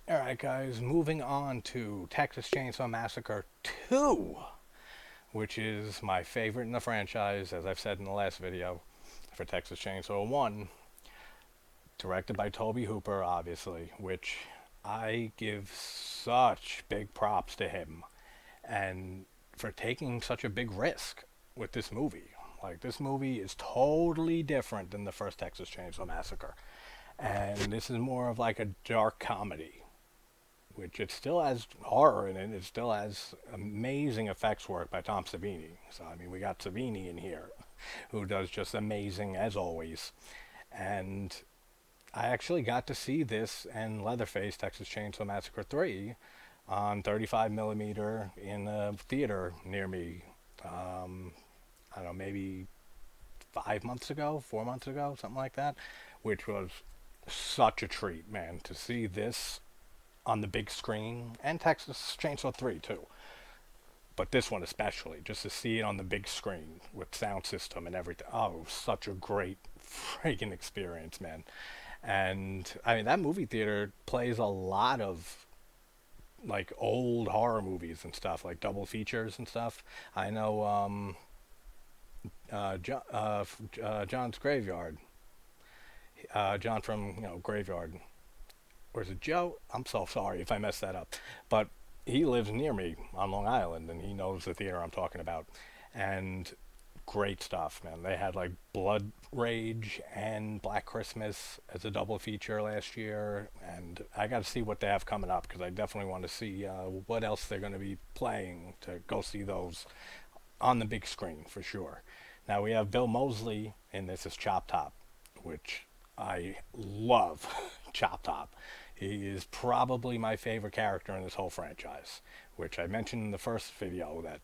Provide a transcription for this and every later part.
Alright, guys, moving on to Texas Chainsaw Massacre 2, which is my favorite in the franchise, as I've said in the last video. For Texas Chainsaw 1, directed by Tobe Hooper, obviously, which I give such big props to him, and for taking such a big risk with this movie. Like, this movie is totally different than the first Texas Chainsaw Massacre. And this is more of like a dark comedy, which it still has horror in it. It still has amazing effects work by Tom Savini. So, I mean, we got Savini in here, who does just amazing as always. And I actually got to see this and Leatherface, Texas Chainsaw Massacre 3, on 35 millimeter in a theater near me. I don't know, maybe 5 months ago, 4 months ago, something like that, which was such a treat, man, to see this on the big screen, and Texas Chainsaw 3 too. But this one especially, just to see it on the big screen with sound system and everything. Oh, such a great freaking experience, man. And I mean, that movie theater plays a lot of like old horror movies and stuff, like double features and stuff. I know John's Graveyard. John from Graveyard, or is it Joe? I'm so sorry if I messed that up. But he lives near me on Long Island, and he knows the theater I'm talking about. And great stuff, man. They had like Blood Rage and Black Christmas as a double feature last year, and I got to see what they have coming up because I definitely want to see what else they're going to be playing to go see those on the big screen for sure. Now we have Bill Moseley in this as Chop Top, which I love. Chop Top. He is probably my favorite character in this whole franchise, which I mentioned in the first video that,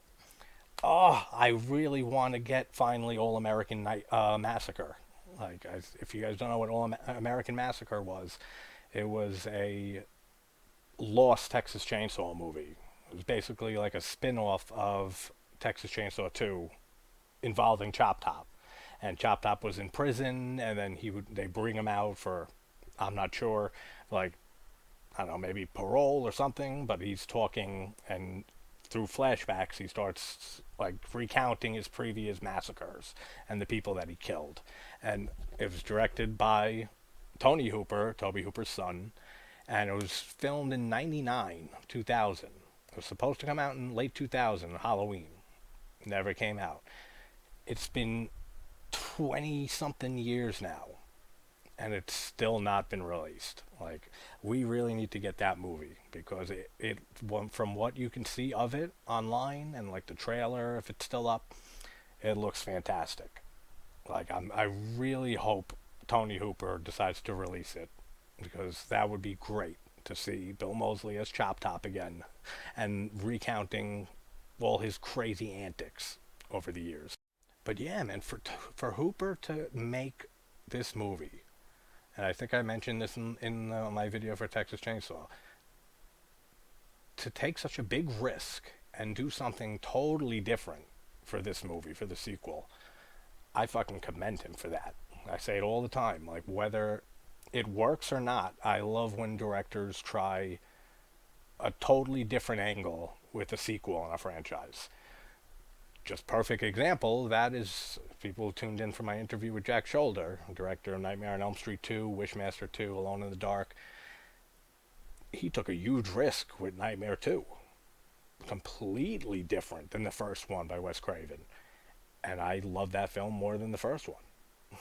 oh, I really want to get finally All American Massacre. Like, if you guys don't know what All American Massacre was, it was a lost Texas Chainsaw movie. It was basically like a spin-off of Texas Chainsaw 2 involving Chop Top. And Chop Top was in prison, and then they bring him out for, I'm not sure, like, I don't know, maybe parole or something, but he's talking, and through flashbacks he starts like recounting his previous massacres and the people that he killed. And it was directed by Tony Hooper, Tobe Hooper's son, and it was filmed in 99, 2000. It was supposed to come out in late 2000, Halloween. Never came out. It's been 20 something years now, and it's still not been released. Like, we really need to get that movie because it from what you can see of it online and like the trailer, if it's still up, it looks fantastic. Like, I really hope Tony Hooper decides to release it because that would be great to see Bill Moseley as Chop Top again and recounting all his crazy antics over the years. But yeah, man, for Hooper to make this movie, and I think I mentioned this in my video for Texas Chainsaw, to take such a big risk and do something totally different for this movie, for the sequel, I fucking commend him for that. I say it all the time, like, whether it works or not, I love when directors try a totally different angle with a sequel in a franchise. Just perfect example, that is, people who tuned in for my interview with Jack Shoulder, director of Nightmare on Elm Street 2, Wishmaster 2, Alone in the Dark. He took a huge risk with Nightmare 2. Completely different than the first one by Wes Craven. And I love that film more than the first one.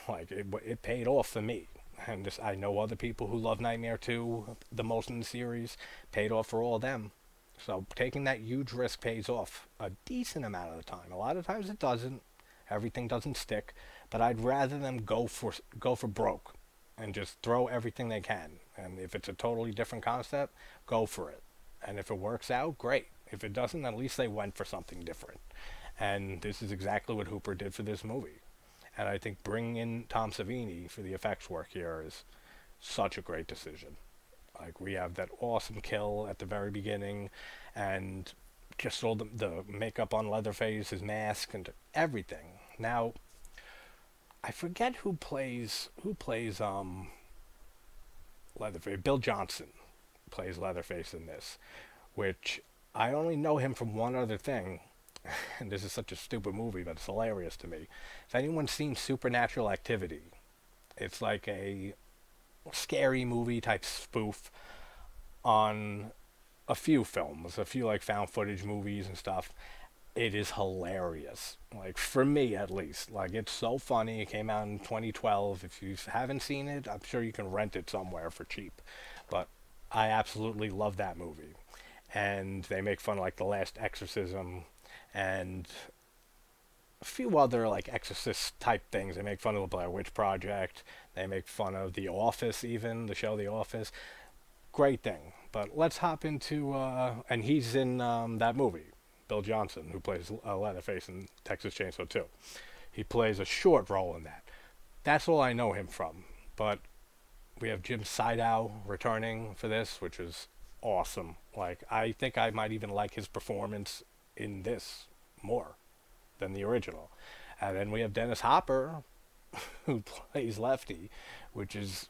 Like, it paid off for me. And I know other people who love Nightmare 2 the most in the series, paid off for all of them. So taking that huge risk pays off a decent amount of the time. A lot of times it doesn't. Everything doesn't stick. But I'd rather them go for broke and just throw everything they can. And if it's a totally different concept, go for it. And if it works out, great. If it doesn't, at least they went for something different. And this is exactly what Hooper did for this movie. And I think bringing in Tom Savini for the effects work here is such a great decision. Like, we have that awesome kill at the very beginning, and just all the makeup on Leatherface, his mask, and everything. Now, I forget who plays Leatherface. Bill Johnson plays Leatherface in this, which I only know him from one other thing. And this is such a stupid movie, but it's hilarious to me. If anyone's seen Supernatural Activity, it's like a scary movie type spoof on a few films, a few like found footage movies and stuff. It is hilarious. Like for me at least. Like it's so funny. It came out in 2012. If you haven't seen it, I'm sure you can rent it somewhere for cheap. But I absolutely love that movie. And they make fun of like The Last Exorcism and a few other like exorcist type things. They make fun of the Blair Witch Project. They make fun of The Office, even the show The Office. Great thing. But let's hop into and he's in that movie, Bill Johnson, who plays Leatherface in Texas Chainsaw 2. He plays a short role in that. That's all I know him from. But we have Jim Sydow returning for this, which is awesome. Like I think I might even like his performance in this more than the original. And then we have Dennis Hopper, who plays Lefty, which is,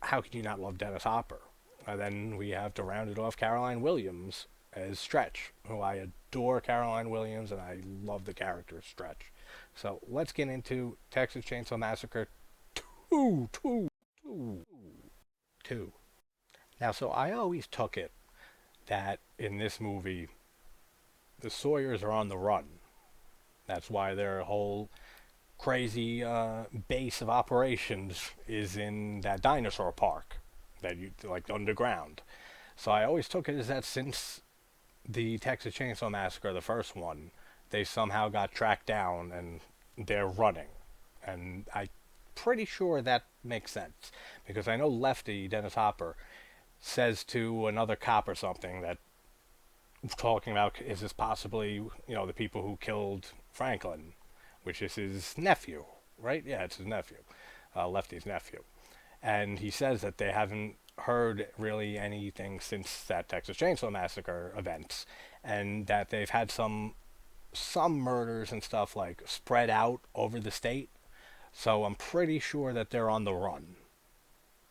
how can you not love Dennis Hopper? And then we have, to round it off, Caroline Williams as Stretch, who I adore Caroline Williams, and I love the character Stretch. So let's get into Texas Chainsaw Massacre 2. 2. 2. 2. Now, so I always took it that in this movie, the Sawyers are on the run. That's why their whole crazy base of operations is in that dinosaur park that you like underground. So I always took it as that since the Texas Chainsaw Massacre, the first one, they somehow got tracked down and they're running. And I'm pretty sure that makes sense because I know Lefty, Dennis Hopper, says to another cop or something that talking about is this possibly the people who killed Franklin, which is his nephew, right? Yeah, it's his nephew, Lefty's nephew. And he says that they haven't heard really anything since that Texas Chainsaw Massacre events, and that they've had some murders and stuff like spread out over the state. So I'm pretty sure that they're on the run,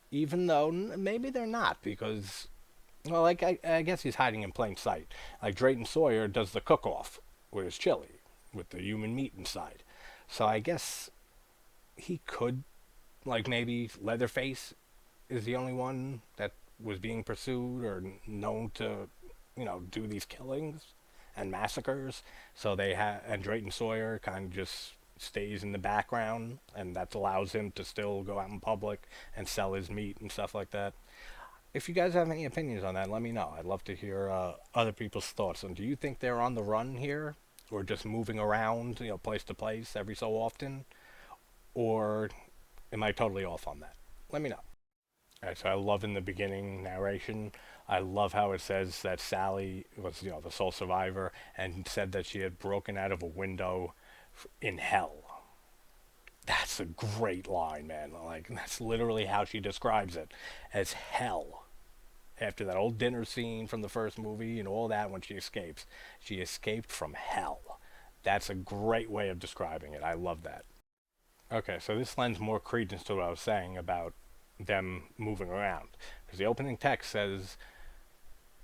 even though maybe they're not because, well, like I guess he's hiding in plain sight. Like Drayton Sawyer does the cook-off with his chili, with the human meat inside. So I guess he could, like maybe Leatherface is the only one that was being pursued or known to, do these killings and massacres. So and Drayton Sawyer kind of just stays in the background, and that allows him to still go out in public and sell his meat and stuff like that. If you guys have any opinions on that, let me know. I'd love to hear other people's thoughts. And do you think they're on the run here, or just moving around, place to place every so often, or am I totally off on that? Let me know. Alright, so I love in the beginning narration, I love how it says that Sally was, the sole survivor, and said that she had broken out of a window in hell. That's a great line, man. Like, that's literally how she describes it, as hell. After that old dinner scene from the first movie and all that, when she escapes. She escaped from hell. That's a great way of describing it. I love that. Okay, so this lends more credence to what I was saying about them moving around. Because the opening text says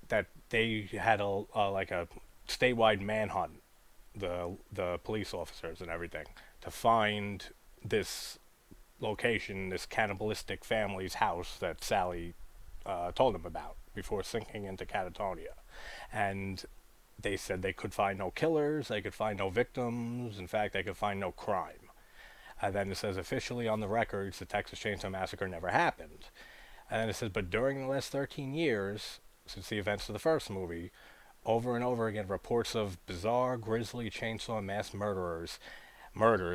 that they had like a statewide manhunt, the police officers and everything, to find this location, this cannibalistic family's house that Sally told them about before sinking into catatonia. And they said they could find no killers, they could find no victims, in fact, they could find no crime. And then it says, officially on the records, the Texas Chainsaw Massacre never happened. And then it says, but during the last 13 years, since the events of the first movie, over and over again, reports of bizarre, grisly chainsaw mass murders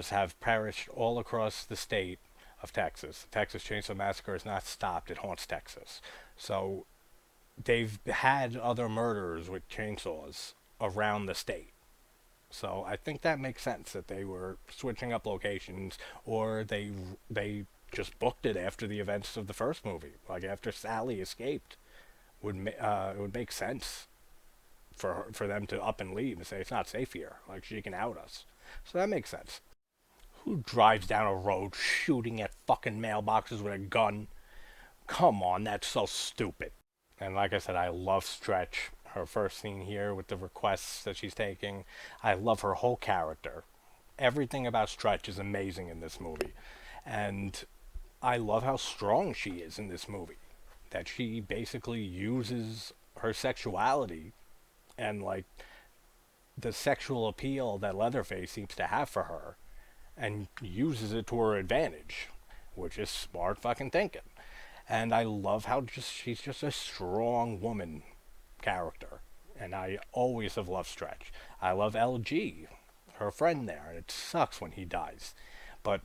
have perished all across the state of Texas. The Texas Chainsaw Massacre has not stopped. It haunts Texas. So they've had other murders with chainsaws around the state. So I think that makes sense that they were switching up locations, or they just booked it after the events of the first movie. Like after Sally escaped, it would make sense for them to up and leave and say it's not safe here. Like she can out us. So that makes sense. Who drives down a road shooting at fucking mailboxes with a gun? Come on, that's so stupid. And like I said, I love Stretch. Her first scene here with the requests that she's taking. I love her whole character. Everything about Stretch is amazing in this movie. And I love how strong she is in this movie. That she basically uses her sexuality and like the sexual appeal that Leatherface seems to have for her and uses it to her advantage, which is smart fucking thinking. And I love how just she's just a strong woman character. And I always have loved Stretch. I love LG, her friend there, and it sucks when he dies. But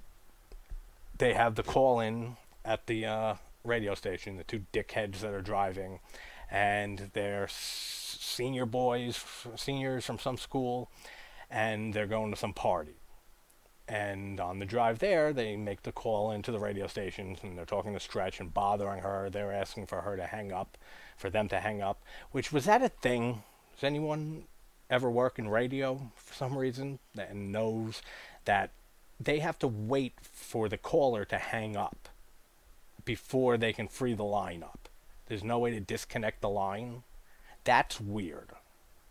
they have the call in at the radio station, the two dickheads that are driving, and they're seniors from some school, and they're going to some party. And on the drive there, they make the call into the radio station, and they're talking to Stretch and bothering her. They're asking for her to hang up, for them to hang up, which was that a thing? Does anyone ever work in radio for some reason and knows that they have to wait for the caller to hang up before they can free the line up? There's no way to disconnect the line. That's weird.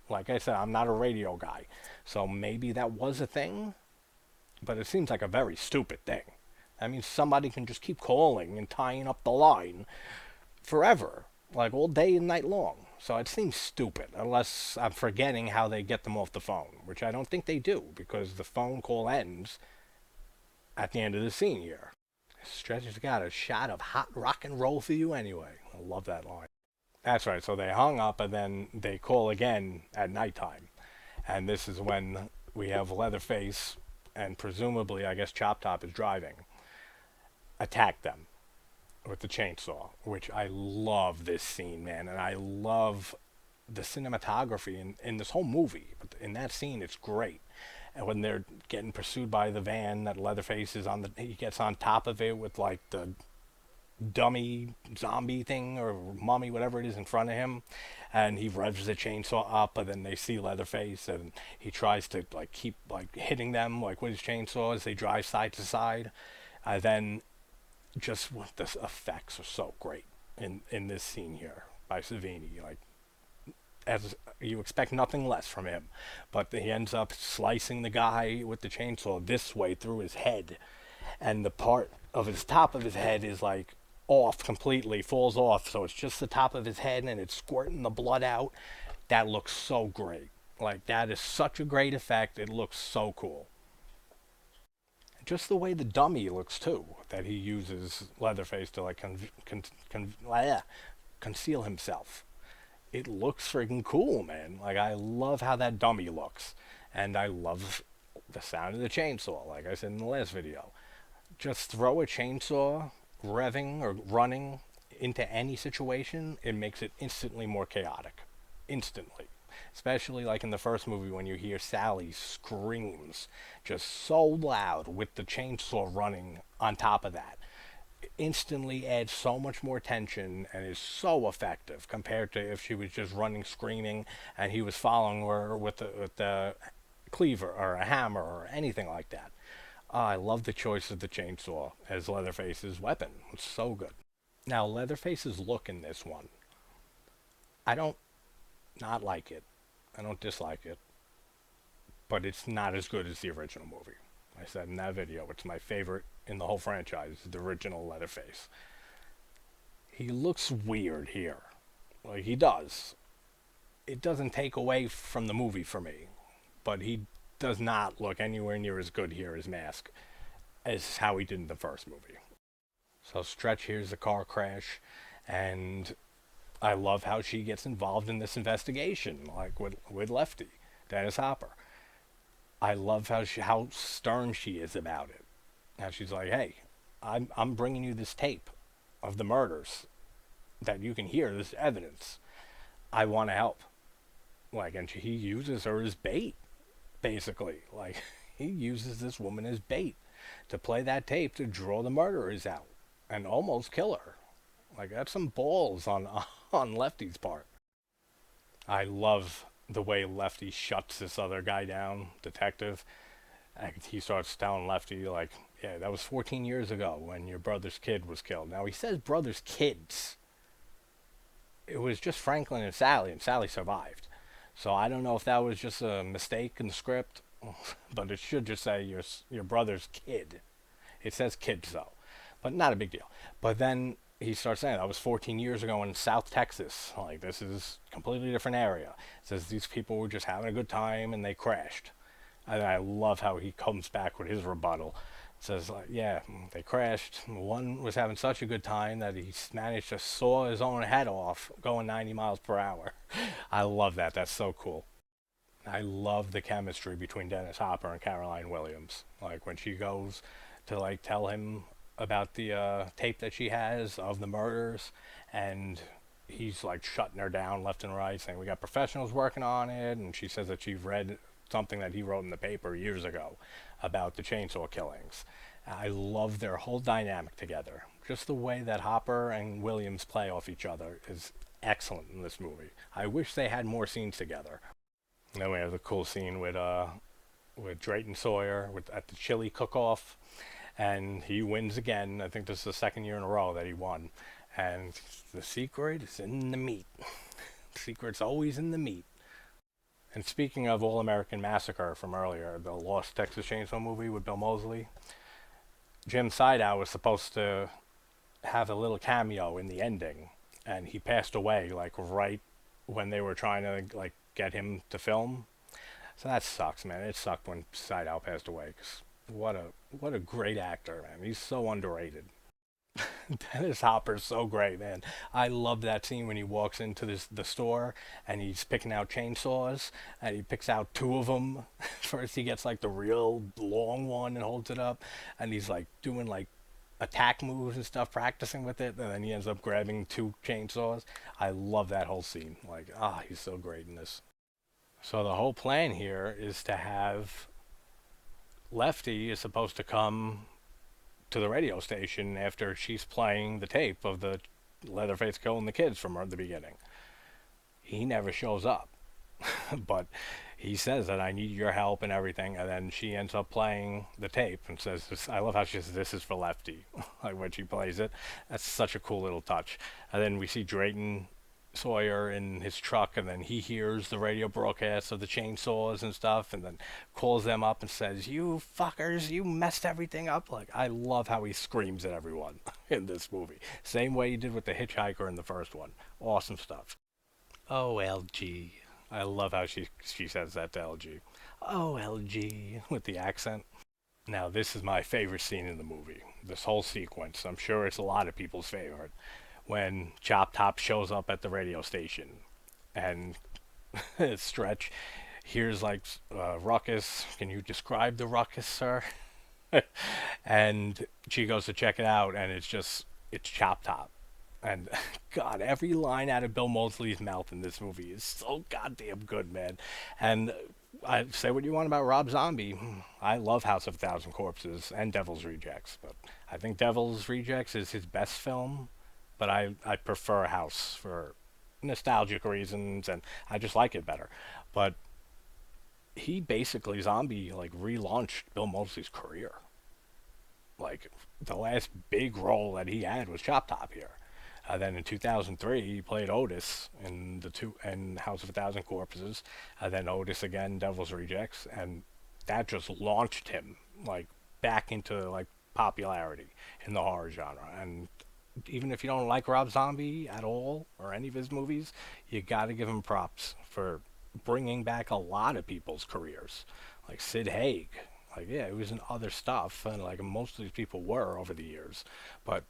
Like I said, I'm not a radio guy, so maybe that was a thing, but it seems like a very stupid thing. I mean, somebody can just keep calling and tying up the line forever, like all day and night long. So it seems stupid, unless I'm forgetting how they get them off the phone, which I don't think they do, because the phone call ends at the end of the scene here. Stretch has got a shot of hot rock and roll for you anyway. I love that line. That's right, so they hung up and then they call again at nighttime. And this is when we have Leatherface and presumably, I guess Chop Top is driving, attack them with the chainsaw, which I love this scene, man. And I love the cinematography in this whole movie. But in that scene, it's great. And when they're getting pursued by the van that Leatherface is on, he gets on top of it with like the dummy zombie thing or mummy, whatever it is in front of him, and he revs the chainsaw up, and then they see Leatherface, and he tries to like keep like hitting them like with his chainsaw as they drive side to side. Then just what the effects are so great in this scene here by Savini. Like, as you expect nothing less from him, but he ends up slicing the guy with the chainsaw this way through his head, and the part of his top of his head is like off completely, falls off, so it's just the top of his head and it's squirting the blood out. That looks so great. Like, that is such a great effect. It looks so cool. Just the way the dummy looks too, that he uses Leatherface to like conceal himself. It looks freaking cool, man. Like, I love how that dummy looks, and I love the sound of the chainsaw, like I said in the last video. Just throw a chainsaw revving or running into any situation, it makes it instantly more chaotic. Instantly. Especially like in the first movie when you hear Sally's screams just so loud with the chainsaw running on top of that. It instantly adds so much more tension and is so effective compared to if she was just running screaming and he was following her with the cleaver or a hammer or anything like that. I love the choice of the chainsaw as Leatherface's weapon. It's so good. Now, Leatherface's look in this one, I don't not like it. I don't dislike it. But it's not as good as the original movie. I said in that video, it's my favorite in the whole franchise, the original Leatherface. He looks weird here. Like, he does. It doesn't take away from the movie for me. But he does not look anywhere near as good here as Mask as how he did in the first movie. So Stretch hears the car crash, and I love how she gets involved in this investigation, like with Lefty, Dennis Hopper. I love how stern she is about it. How she's like, hey, I'm bringing you this tape of the murders that you can hear, this evidence. I want to help. Like, and he uses her as bait. Basically, like, he uses this woman as bait to play that tape to draw the murderers out and almost kill her. Like, that's some balls on Lefty's part. I love the way Lefty shuts this other guy down, detective. And he starts telling Lefty, like, yeah, that was 14 years ago when your brother's kid was killed. Now, he says brother's kids. it was just Franklin and Sally survived. So I don't know if that was just a mistake in the script, but it should just say your brother's kid. It says kids though, but not a big deal. But then he starts saying that was 14 years ago in South Texas. Like this is a completely different area. It says these people were just having a good time and they crashed. And I love how he comes back with his rebuttal. It says like, yeah, they crashed. One was having such a good time that he managed to saw his own head off going 90 miles per hour. I love that. That's so cool. I love the chemistry between Dennis Hopper and Caroline Williams. Like when she goes to like tell him about the tape that she has of the murders, and he's like shutting her down left and right, saying we got professionals working on it, and she says that she read something that he wrote in the paper years ago about the chainsaw killings. I love their whole dynamic together. Just the way that Hopper and Williams play off each other is excellent in this movie. I wish they had more scenes together. And then we have the cool scene with Drayton Sawyer at the chili cook-off, and he wins again. I think this is the second year in a row that he won. And the secret is in the meat. The secret's always in the meat. And speaking of All American Massacre from earlier, the Lost Texas Chainsaw movie with Bill Moseley, Jim Sydow was supposed to have a little cameo in the ending, and he passed away like right when they were trying to like get him to film. So that sucks, man. It sucked when Sydow passed away. 'Cause what a great actor, man. He's so underrated. Dennis Hopper's so great, man. I love that scene when he walks into the store and he's picking out chainsaws and he picks out two of them. First he gets like the real long one and holds it up, and he's like doing like attack moves and stuff, practicing with it, and then he ends up grabbing two chainsaws. I love that whole scene. Like, he's so great in this. So the whole plan here is to have Lefty is supposed to come to the radio station after she's playing the tape of the Leatherface killing the kids from the beginning. He never shows up, but he says that I need your help and everything, and then she ends up playing the tape and says, I love how she says, this is for Lefty, like when she plays it. That's such a cool little touch. And then we see Drayton Sawyer in his truck, and then he hears the radio broadcast of the chainsaws and stuff, and then calls them up and says, you fuckers, you messed everything up. Like, I love how he screams at everyone in this movie. Same way he did with the hitchhiker in the first one. Awesome stuff. OLG. I love how she says that to LG. OLG with the accent. Now this is my favorite scene in the movie. This whole sequence. I'm sure it's a lot of people's favorite. When Chop Top shows up at the radio station and Stretch hears like ruckus. Can you describe the ruckus, sir? And she goes to check it out, and it's Chop Top. And God, every line out of Bill Moseley's mouth in this movie is so goddamn good, man. And I say what you want about Rob Zombie. I love House of a Thousand Corpses and Devil's Rejects, but I think Devil's Rejects is his best film. But I prefer House for nostalgic reasons, and I just like it better. But he basically, Zombie, like, relaunched Bill Moseley's career. Like, the last big role that he had was Chop Top here. Then in 2003, he played Otis in House of a Thousand Corpses. Then Otis again, Devil's Rejects, and that just launched him like back into like popularity in the horror genre. And even if you don't like Rob Zombie at all or any of his movies, you got to give him props for bringing back a lot of people's careers, like Sid Haig. Like, yeah, he was in other stuff, and like most of these people were over the years, but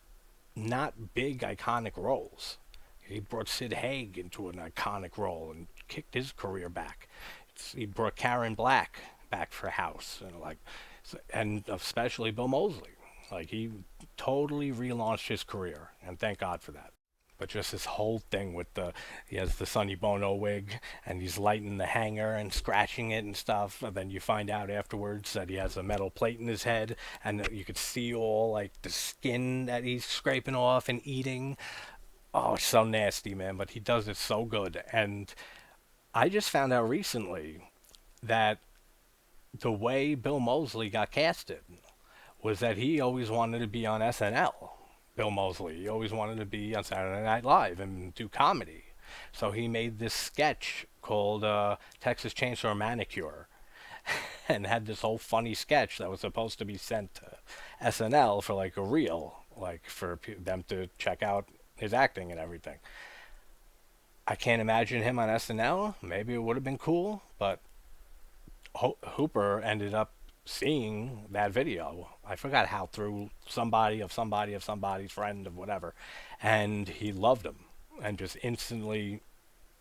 not big iconic roles. He brought Sid Haig into an iconic role and kicked his career back. He brought Karen Black back for House, and especially Bill Moseley. Like, he totally relaunched his career, and thank God for that. But just this whole thing with he has the Sonny Bono wig, and he's lighting the hanger and scratching it and stuff, and then you find out afterwards that he has a metal plate in his head, and you could see all, like, the skin that he's scraping off and eating. Oh, it's so nasty, man, but he does it so good. And I just found out recently that the way Bill Moseley got casted was that he always wanted to be on SNL. Bill Moseley. He always wanted to be on Saturday Night Live and do comedy. So he made this sketch called Texas Chainsaw Manicure, and had this whole funny sketch that was supposed to be sent to SNL for like a reel, like for them to check out his acting and everything. I can't imagine him on SNL. Maybe it would have been cool, but Hooper ended up seeing that video. I forgot how, through somebody of somebody of somebody's friend of whatever, and he loved him and just instantly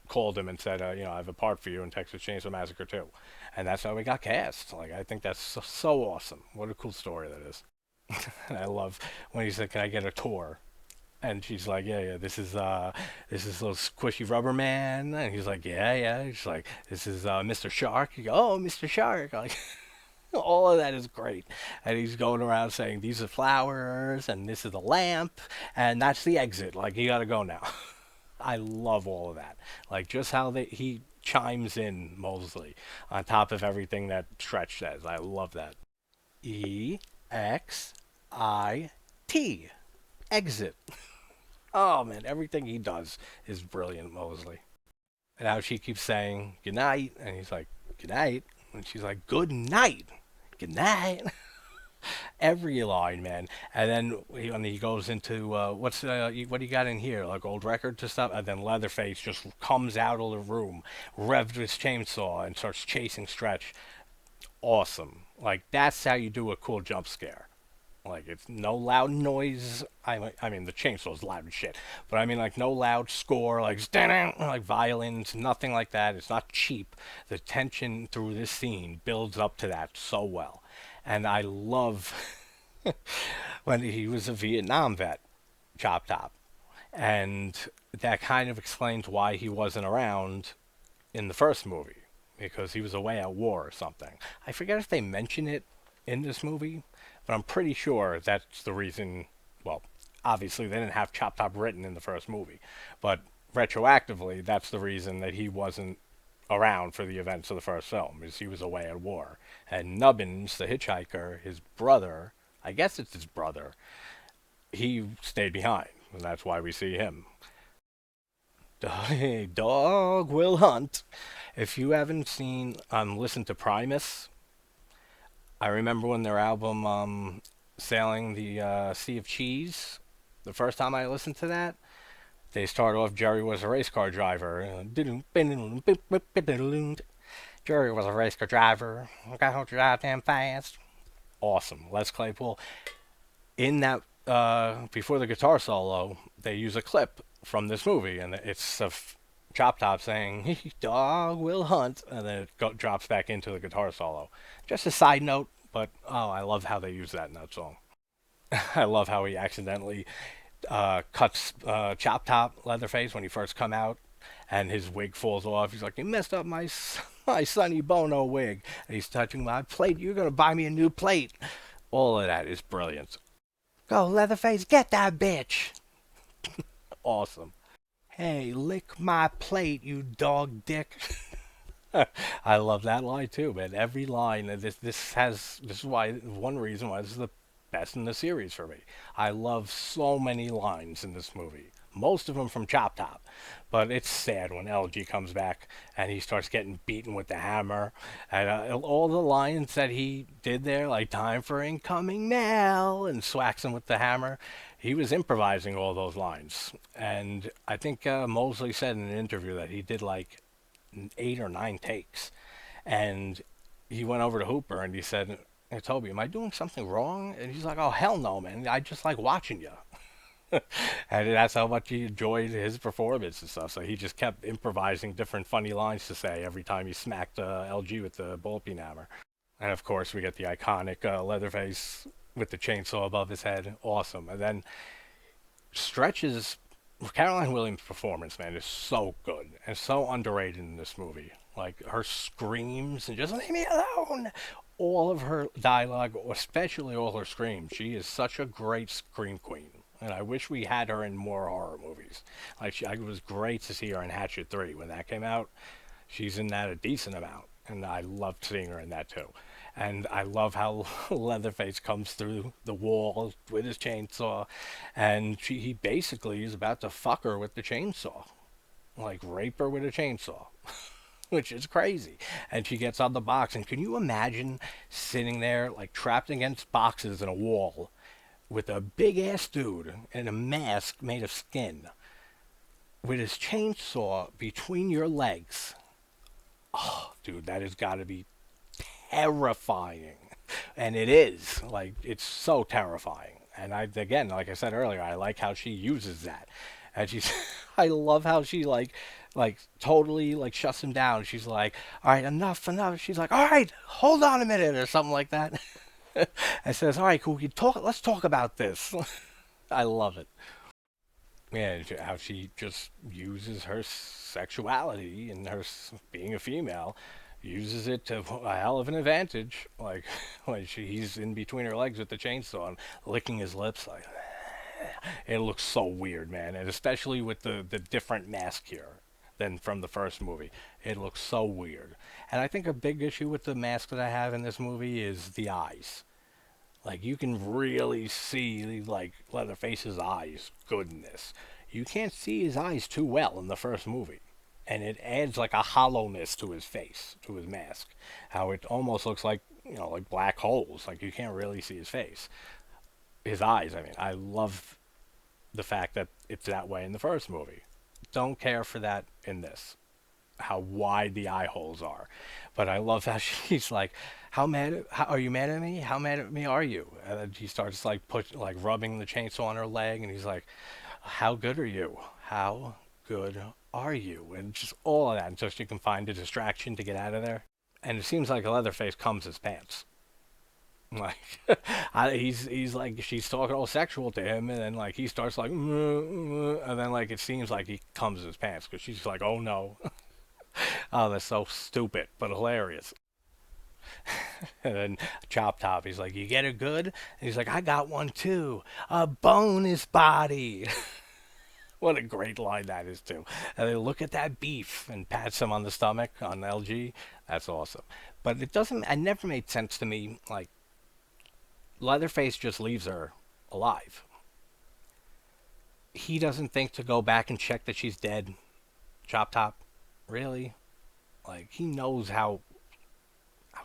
called him and said, I have a part for you in Texas Chainsaw Massacre too, and that's how we got cast. Like, I think that's so awesome. What a cool story that is. And I love when he said, "Can I get a tour?" And she's like, "Yeah, this is little squishy rubber man." And he's like, "Yeah, yeah." She's like, "This is Mr. Shark." You go, "Oh, Mr. Shark!" Like, all of that is great. And he's going around saying, "These are flowers, and this is the lamp, and that's the exit. Like, you gotta go now." I love all of that. Like, just how he chimes in Mosley on top of everything that Stretch says. I love that. EXIT. Exit. Oh man, everything he does is brilliant, Mosley. And how she keeps saying good night, and he's like, good night, and she's like, good night, good night. Every line, man. And then when he goes into what do you got in here, like old records and stuff, and then Leatherface just comes out of the room, revved his chainsaw, and starts chasing Stretch. Awesome. Like, that's how you do a cool jump scare. Like, it's no loud noise. I mean, the chainsaw's loud as shit, but I mean, like, no loud score, like like violins, nothing like that. It's not cheap. The tension through this scene builds up to that so well, and I love when he was a Vietnam vet, Chop Top, and that kind of explains why he wasn't around in the first movie, because he was away at war or something. I forget if they mention it in this movie, but I'm pretty sure that's the reason. Well, obviously they didn't have Chop Top written in the first movie, but retroactively, that's the reason that he wasn't around for the events of the first film, is he was away at war. And Nubbins, the hitchhiker, his brother, I guess it's his brother, he stayed behind, and that's why we see him. Dog will hunt. If you haven't seen, listen to Primus. I remember when their album, Sailing the Sea of Cheese, the first time I listened to that, they start off, Jerry was a race car driver. Jerry was a race car driver. Got to drive damn fast. Awesome. Les Claypool. In that, before the guitar solo, they use a clip from this movie, and it's Chop Top saying, "Dog will hunt," and then it drops back into the guitar solo. Just a side note, but oh, I love how they use that in that song. I love how he accidentally cuts Chop Top Leatherface when he first come out, and his wig falls off. He's like, "You messed up my Sonny Bono wig," and he's touching my plate. "You're gonna buy me a new plate." All of that is brilliant. Go, Leatherface, get that bitch. Awesome. "Hey, lick my plate, you dog dick." I love that line too, man. Every line. And this is why, one reason why this is the best in the series for me. I love so many lines in this movie. Most of them from Chop Top, but it's sad when LG comes back and he starts getting beaten with the hammer, and all the lines that he did there, like "time for incoming mail" and swacks him with the hammer. He was improvising all those lines, and I think Mosley said in an interview that he did like 8 or 9 takes, and he went over to Hooper and he said, "Hey Toby, am I doing something wrong?" And he's like, "Oh hell no, man! I just like watching you." And that's how much he enjoyed his performance and stuff. So he just kept improvising different funny lines to say every time he smacked LG with the bullpen hammer. And of course, we get the iconic Leatherface with the chainsaw above his head. Awesome. And then Stretch's Caroline Williams' performance, man, is so good and so underrated in this movie. Like, her screams and "just leave me alone." All of her dialogue, especially all her screams. She is such a great scream queen. And I wish we had her in more horror movies. Like, it was great to see her in Hatchet 3 when that came out. She's in that a decent amount, and I loved seeing her in that too. And I love how Leatherface comes through the wall with his chainsaw, and he basically is about to fuck her with the chainsaw. like rape her with a chainsaw, which is crazy. And she gets on the box, and can you imagine sitting there like trapped against boxes in a wall with a big ass dude in a mask made of skin with his chainsaw between your legs? Oh, dude, that has got to be terrifying. And it is. Like, it's so terrifying. And I, again, like I said earlier, I like how she uses that. And she's, I love how she, like, totally, like, shuts him down. She's like, all right, enough, enough. She's like, all right, hold on a minute, or something like that. And says, all right, cool, we talk, let's talk about this. I love it. Yeah, how she just uses her sexuality and her being a female, uses it to a hell of an advantage. Like when he's in between her legs with the chainsaw and licking his lips, like it looks so weird, man. And especially with the different mask here than from the first movie, it looks so weird. And I think a big issue with the mask that I have in this movie is the eyes. Like you can really see like Leatherface's eyes good in this. You can't see his eyes too well in the first movie. And it adds like a hollowness to his face, to his mask. How it almost looks like, you know, like black holes. Like you can't really see his face. His eyes, I mean, I love the fact that it's that way in the first movie. Don't care for that in this. How wide the eye holes are. But I love how she's like, how are you mad at me? How mad at me are you? And then she starts like rubbing the chainsaw on her leg, and he's like, how good are you? How good are you? And just all of that, and so she can find a distraction to get out of there. And it seems like Leatherface comes his pants. Like he's like she's talking all sexual to him, and then like he starts like, and then like it seems like he comes his pants because she's like, oh no. Oh, that's so stupid, but hilarious. And then Chop Top, he's like, you get it good? And he's like, I got one too. A bonus body. What a great line that is, too. And they look at that beef and pats him on the stomach on LG. That's awesome. But it never made sense to me. Like, Leatherface just leaves her alive. He doesn't think to go back and check that she's dead. Chop Top. Really? Like, he knows how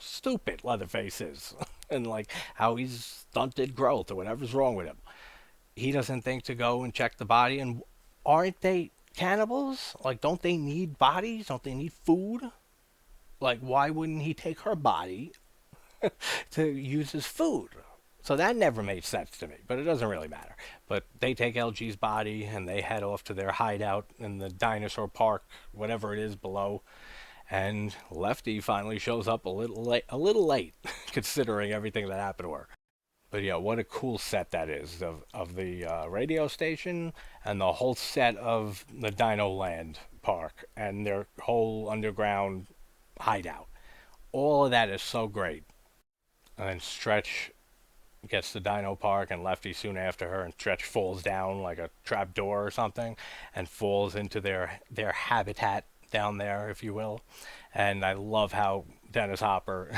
stupid Leatherface is. And, like, how he's stunted growth or whatever's wrong with him. He doesn't think to go and check the body. And aren't they cannibals? Like, don't they need bodies? Don't they need food? Like, why wouldn't he take her body to use as food? So that never made sense to me, but it doesn't really matter. But they take LG's body and they head off to their hideout in the dinosaur park, whatever it is below. And Lefty finally shows up a little late, considering everything that happened to her. But yeah, what a cool set that is of the radio station and the whole set of the Dino Land park and their whole underground hideout. All of that is so great. And then Stretch gets to Dino Park and Lefty soon after her, and Stretch falls down like a trap door or something and falls into their habitat down there, if you will. And I love how Dennis Hopper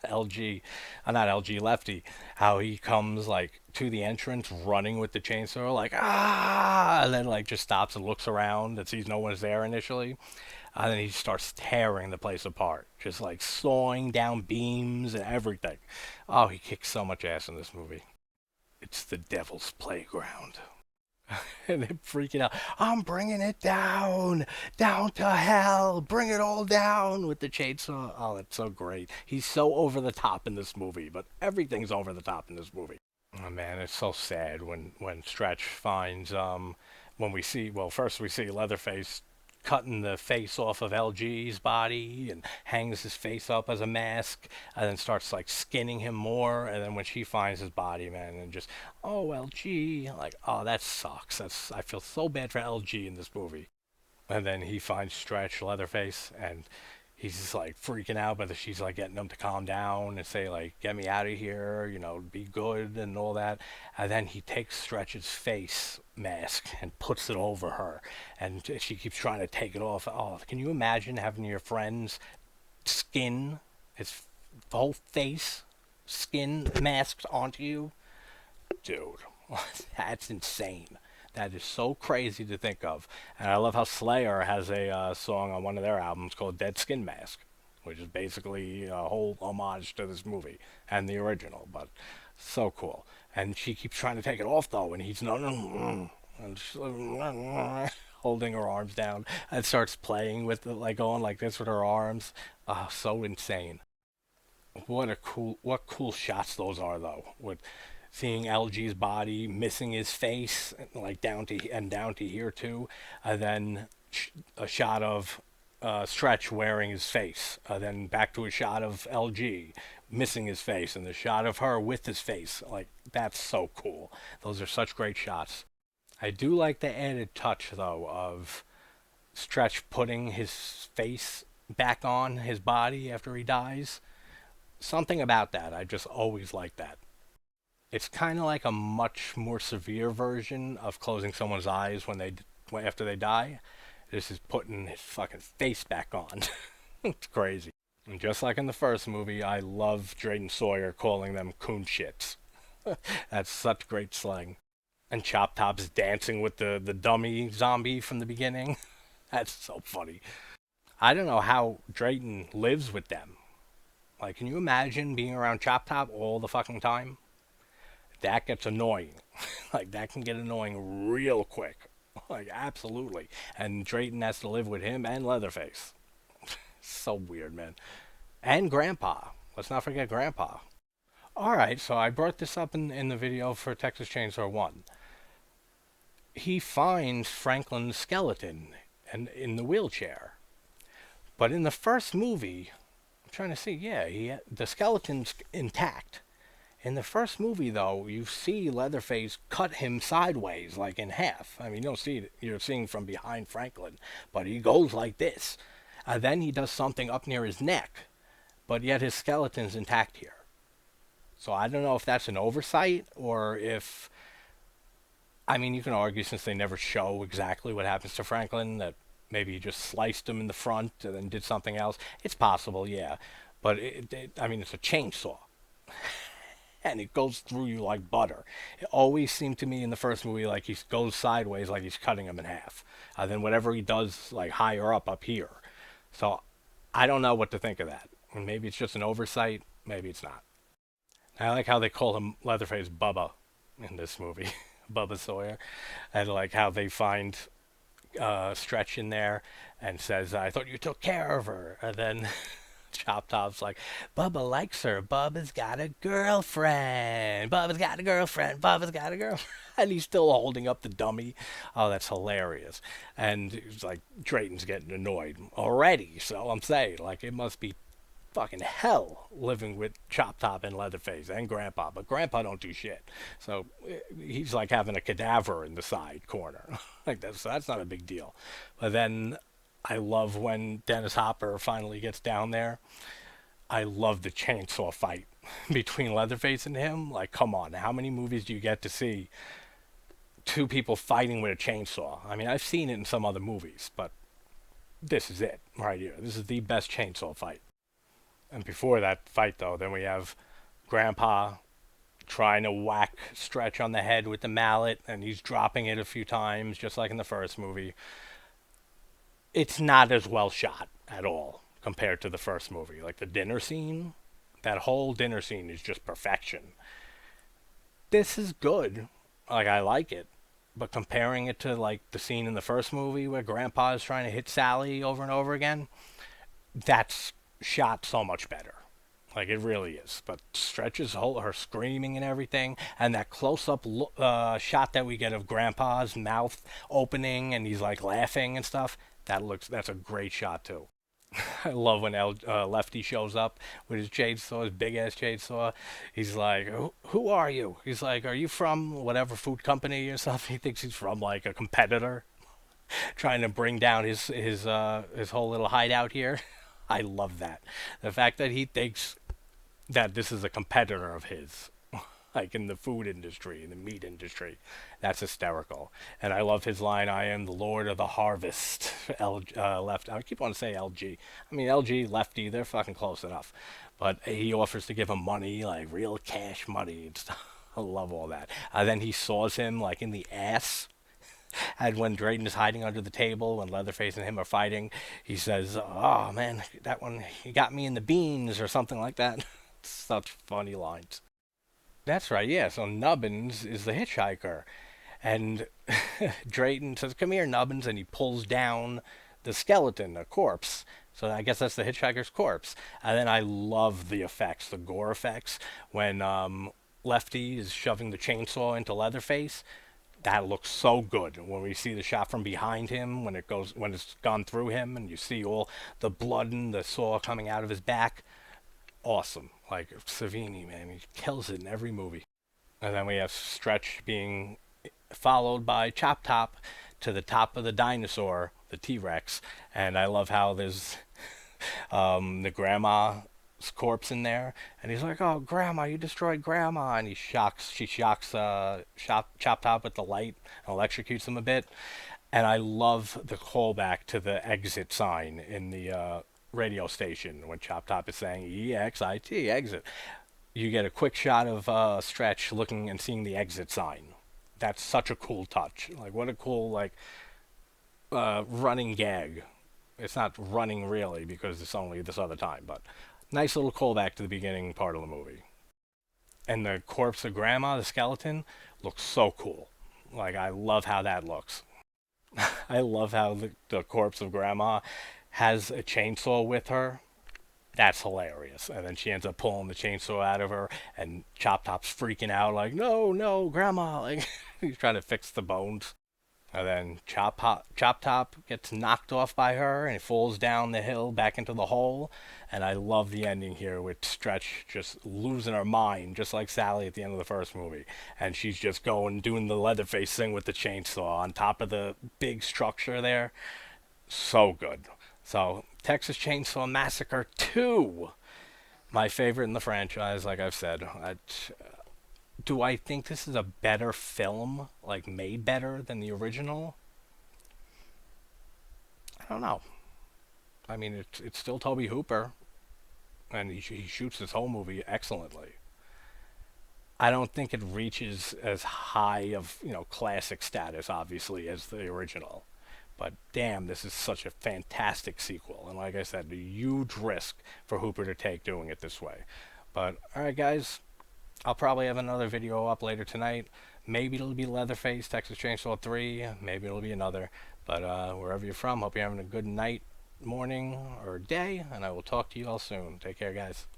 LG, not LG, Lefty, how he comes like to the entrance running with the chainsaw, like and then like just stops and looks around and sees no one's there initially, and then he starts tearing the place apart, just like sawing down beams and everything. Oh, he kicks so much ass in this movie. It's the devil's playground. And they're freaking out. I'm bringing it down, down to hell. Bring it all down with the chainsaw. Oh, that's so great. He's so over the top in this movie, but everything's over the top in this movie. Oh man, it's so sad when Stretch finds when we see, well, first we see Leatherface cutting the face off of LG's body and hangs his face up as a mask, and then starts like skinning him more. And then when she finds his body, man, and just, oh, LG, like, oh, that sucks. I feel so bad for LG in this movie. And then he finds Stretch Leatherface, and he's just like freaking out, but she's like getting him to calm down and say like, get me out of here, you know, be good and all that. And then he takes Stretch's face mask and puts it over her, and she keeps trying to take it off. Oh, can you imagine having your friend's skin, his whole face, skin masked onto you? Dude, that's insane. That is so crazy to think of. And I love how Slayer has a song on one of their albums called Dead Skin Mask, which is basically a whole homage to this movie and the original, but so cool. And she keeps trying to take it off though, and he's no, no, no, and she's like, holding her arms down and starts playing with it, like going like this with her arms. So insane. What cool shots those are though. With seeing LG's body, missing his face, like down to here too, and then a shot of Stretch wearing his face, then back to a shot of LG missing his face, and the shot of her with his face. Like that's so cool. Those are such great shots. I do like the added touch though of Stretch putting his face back on his body after he dies. Something about that, I just always like that. It's kind of like a much more severe version of closing someone's eyes after they die. This is putting his fucking face back on. It's crazy. And just like in the first movie, I love Drayton Sawyer calling them coon shits. That's such great slang. And Chop Top's dancing with the dummy zombie from the beginning. That's so funny. I don't know how Drayton lives with them. Like, can you imagine being around Chop Top all the fucking time? That gets annoying. Like, that can get annoying real quick. Like, absolutely. And Drayton has to live with him and Leatherface. So weird, man. And Grandpa. Let's not forget Grandpa. Alright, so I brought this up in the video for Texas Chainsaw 1. He finds Franklin's skeleton in the wheelchair. But in the first movie, I'm trying to see, yeah, the skeleton's intact. In the first movie, though, you see Leatherface cut him sideways, like in half. I mean, you don't see it, you're seeing from behind Franklin, but he goes like this. Then he does something up near his neck, but yet his skeleton's intact here. So I don't know if that's an oversight or if, I mean, you can argue since they never show exactly what happens to Franklin that maybe he just sliced him in the front and then did something else. It's possible, yeah. But I mean, it's a chainsaw. And it goes through you like butter. It always seemed to me in the first movie like he goes sideways, like he's cutting him in half. Then whatever he does, like higher up here. So I don't know what to think of that. And maybe it's just an oversight. Maybe it's not. I like how they call him Leatherface Bubba in this movie, Bubba Sawyer, and like how they find Stretch in there and says, "I thought you took care of her," and then Chop Top's like, "Bubba likes her. Bubba's got a girlfriend. Bubba's got a girlfriend. Bubba's got a girlfriend." And he's still holding up the dummy. Oh, that's hilarious. And it's like Drayton's getting annoyed already. So I'm saying, like, it must be fucking hell living with Chop Top and Leatherface and Grandpa. But Grandpa don't do shit. So he's like having a cadaver in the side corner. Like that's not a big deal. But then I love when Dennis Hopper finally gets down there. I love the chainsaw fight between Leatherface and him. Like, come on, how many movies do you get to see two people fighting with a chainsaw? I mean, I've seen it in some other movies, but this is it right here. This is the best chainsaw fight. And before that fight, though, then we have Grandpa trying to whack Stretch on the head with the mallet, and he's dropping it a few times, just like in the first movie. It's not as well shot at all compared to the first movie. Like the dinner scene, that whole dinner scene is just perfection. This is good. Like, I like it. But comparing it to like the scene in the first movie where Grandpa is trying to hit Sally over and over again, that's shot so much better. Like, it really is. But Stretch's whole, her screaming and everything, and that close-up shot that we get of Grandpa's mouth opening and he's like laughing and stuff, that's a great shot too. I love when Lefty shows up with his chainsaw, his big-ass chainsaw. He's like, who are you? He's like, are you from whatever food company or something? He thinks he's from like a competitor trying to bring down his whole little hideout here. I love that. The fact that he thinks that this is a competitor of his, like in the food industry, in the meat industry, that's hysterical. And I love his line, "I am the Lord of the Harvest." Left. I keep on saying LG. I mean, LG, Lefty, they're fucking close enough. But he offers to give him money, like real cash money and stuff. I love all that. Then he saws him like in the ass. And when Drayton is hiding under the table, when Leatherface and him are fighting, he says, "Oh man, that one he got me in the beans" or something like that. Such funny lines. That's right, yeah. So Nubbins is the hitchhiker, and Drayton says, "Come here, Nubbins," and he pulls down the skeleton, the corpse. So I guess that's the hitchhiker's corpse. And then I love the effects, the gore effects, when Lefty is shoving the chainsaw into Leatherface. That looks so good when we see the shot from behind him, when it's gone through him, and you see all the blood and the saw coming out of his back. Awesome. Like Savini, man, he kills it in every movie. And then we have Stretch being followed by Chop Top to the top of the dinosaur, the T-Rex. And I love how there's the grandma's corpse in there, and he's like, "Oh, Grandma, you destroyed Grandma!" And she shocks Chop Top with the light and electrocutes him a bit. And I love the callback to the exit sign in the radio station when Chop Top is saying "EXIT, exit." You get a quick shot of Stretch looking and seeing the exit sign. That's such a cool touch. Like, what a cool running gag. It's not running really because it's only this other time, but nice little callback to the beginning part of the movie. And the corpse of Grandma, the skeleton, looks so cool. Like, I love how that looks. I love how the corpse of Grandma has a chainsaw with her. That's hilarious. And then she ends up pulling the chainsaw out of her, and Chop Top's freaking out, like, "No, no, Grandma!" Like, he's trying to fix the bones. And then Chop Top gets knocked off by her and he falls down the hill back into the hole. And I love the ending here with Stretch just losing her mind, just like Sally at the end of the first movie. And she's just going, doing the Leatherface thing with the chainsaw on top of the big structure there. So good. So, Texas Chainsaw Massacre 2. My favorite in the franchise, like I've said. Do I think this is a better film, like made better than the original? I don't know. I mean, it's still Toby Hooper, and he shoots this whole movie excellently. I don't think it reaches as high of classic status, obviously, as the original. But damn, this is such a fantastic sequel, and like I said, a huge risk for Hooper to take doing it this way. But all right, guys, I'll probably have another video up later tonight. Maybe it'll be Leatherface, Texas Chainsaw 3. Maybe it'll be another. But wherever you're from, hope you're having a good night, morning, or day. And I will talk to you all soon. Take care, guys.